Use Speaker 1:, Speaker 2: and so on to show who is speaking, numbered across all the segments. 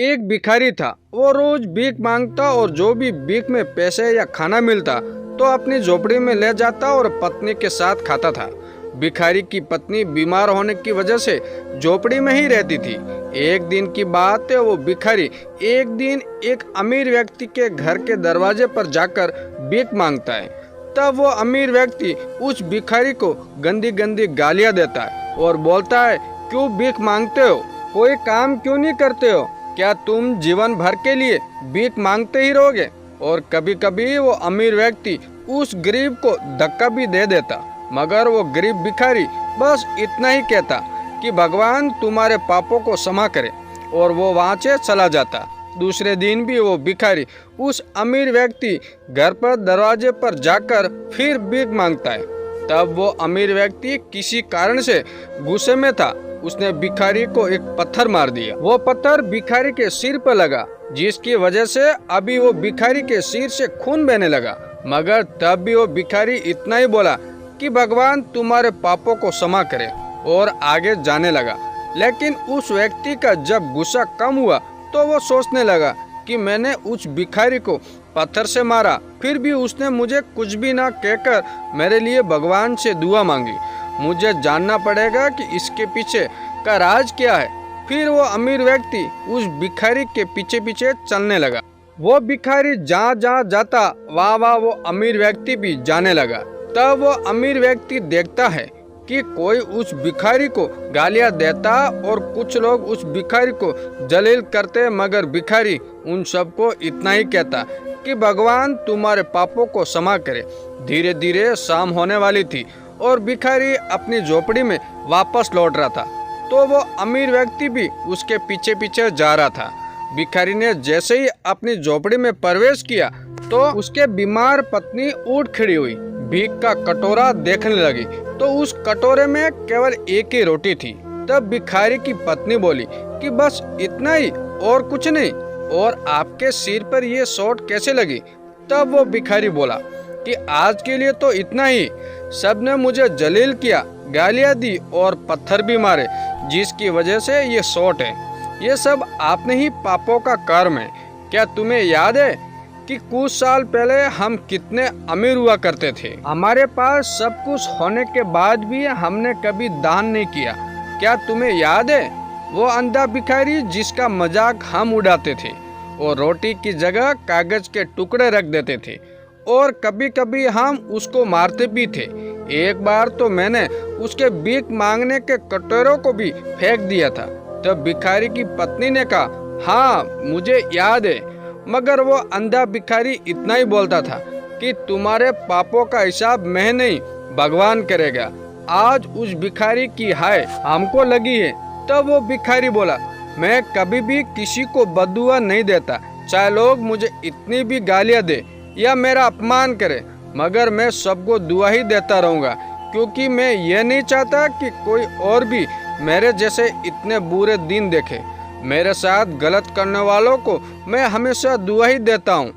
Speaker 1: एक भिखारी था। वो रोज भीख मांगता और जो भी भीख में पैसे या खाना मिलता तो अपनी झोपड़ी में ले जाता और पत्नी के साथ खाता था। भिखारी की पत्नी बीमार होने की वजह से झोपड़ी में ही रहती थी। एक दिन की बात है, वो भिखारी एक दिन एक अमीर व्यक्ति के घर के दरवाजे पर जाकर भीख मांगता है। तब वो अमीर व्यक्ति उस भिखारी को गंदी गंदी गालियां देता है और बोलता है, क्यों भीख मांगते हो, कोई काम क्यों नहीं करते हो, क्या तुम जीवन भर के लिए भीख मांगते ही रहोगे। और कभी कभी वो अमीर व्यक्ति उस गरीब को धक्का भी दे देता, मगर वो गरीब भिखारी बस इतना ही कहता कि भगवान तुम्हारे पापों को क्षमा करे, और वो वहाँ से चला जाता। दूसरे दिन भी वो भिखारी उस अमीर व्यक्ति घर पर दरवाजे पर जाकर फिर भीख मांगता है। तब वो अमीर व्यक्ति किसी कारण से गुस्से में था। उसने भिखारी को एक पत्थर मार दिया। वो पत्थर भिखारी के सिर पर लगा, जिसकी वजह से अभी वो भिखारी के सिर से खून बहने लगा। मगर तब भी वो भिखारी इतना ही बोला कि भगवान तुम्हारे पापों को क्षमा करे, और आगे जाने लगा। लेकिन उस व्यक्ति का जब गुस्सा कम हुआ तो वो सोचने लगा कि मैंने उस भिखारी को पत्थर से मारा, फिर भी उसने मुझे कुछ भी ना कहकर मेरे लिए भगवान से दुआ मांगी। मुझे जानना पड़ेगा कि इसके पीछे का राज क्या है। फिर वो अमीर व्यक्ति उस भिखारी के पीछे पीछे चलने लगा। वो भिखारी जहाँ जहाँ जाता वहाँ वहाँ वो अमीर व्यक्ति भी जाने लगा। तब वो अमीर व्यक्ति देखता है कि कोई उस भिखारी को गालियां देता और कुछ लोग उस भिखारी को जलील करते, मगर भिखारी उन सबको इतना ही कहता कि भगवान तुम्हारे पापों को क्षमा करे। धीरे धीरे शाम होने वाली थी और भिखारी अपनी झोपड़ी में वापस लौट रहा था, तो वो अमीर व्यक्ति भी उसके पीछे पीछे जा रहा था। भिखारी ने जैसे ही अपनी झोपड़ी में प्रवेश किया तो उसके बीमार पत्नी उठ खड़ी हुई, भीख का कटोरा देखने लगी तो उस कटोरे में केवल एक ही रोटी थी। तब भिखारी की पत्नी बोली कि बस इतना ही और कुछ नहीं, और आपके सिर पर ये चोट कैसे लगी। तब वो भिखारी बोला कि आज के लिए तो इतना ही, सबने मुझे जलील किया, गालियां दी और पत्थर भी मारे, जिसकी वजह से ये चोट है। ये सब आपने ही पापों का कर्म है। क्या तुम्हें याद है कि कुछ साल पहले हम कितने अमीर हुआ करते थे, हमारे पास सब कुछ होने के बाद भी हमने कभी दान नहीं किया। क्या तुम्हें याद है वो अंधा भिखारी जिसका मजाक हम उड़ाते थे और रोटी की जगह कागज के टुकड़े रख देते थे, और कभी कभी हम उसको मारते भी थे। एक बार तो मैंने उसके भीख मांगने के कटोरों को भी फेंक दिया था। तब भिखारी की पत्नी ने कहा, हाँ मुझे याद है, मगर वो अंधा भिखारी इतना ही बोलता था कि तुम्हारे पापों का हिसाब मैं नहीं, भगवान करेगा। आज उस भिखारी की हाय हमको लगी है। तब वो भिखारी बोला, मैं कभी भी किसी को बददुआ नहीं देता, चाहे लोग मुझे इतनी भी गालियां दे या मेरा अपमान करे, मगर मैं सबको दुआ ही देता रहूँगा, क्योंकि मैं ये नहीं चाहता कि कोई और भी मेरे जैसे इतने बुरे दिन देखे। मेरे साथ गलत करने वालों को मैं हमेशा दुआ ही देता हूँ,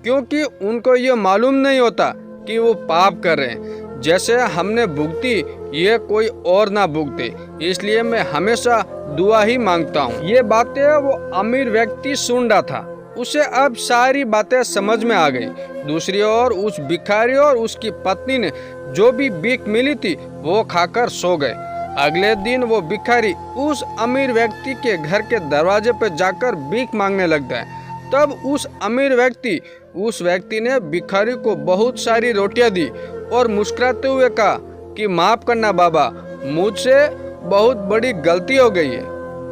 Speaker 1: क्योंकि उनको ये मालूम नहीं होता कि वो पाप कर रहे हैं। जैसे हमने भुगती ये कोई और ना भुगते, इसलिए मैं हमेशा दुआ ही मांगता हूँ। ये बातें वो अमीर व्यक्ति सुन रहा था। उसे अब सारी बातें समझ में आ गई। दूसरी ओर उस भिखारी और उसकी पत्नी ने जो भी भीख मिली थी वो खाकर सो गए। अगले दिन वो भिखारी उस अमीर व्यक्ति के घर के दरवाजे पर जाकर भीख मांगने लगता है। तब उस अमीर व्यक्ति ने भिखारी को बहुत सारी रोटियां दी और मुस्कुराते हुए कहा कि माफ करना बाबा, मुझसे बहुत बड़ी गलती हो गई है।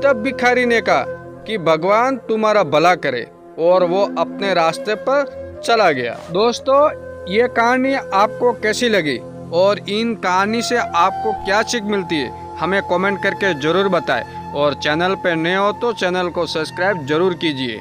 Speaker 1: तब भिखारी ने कहा कि भगवान तुम्हारा भला करे, और वो अपने रास्ते पर चला गया। दोस्तों, ये कहानी आपको कैसी लगी और इन कहानी से आपको क्या सीख मिलती है, हमें कमेंट करके ज़रूर बताएं, और चैनल पर नए हो तो चैनल को सब्सक्राइब जरूर कीजिए।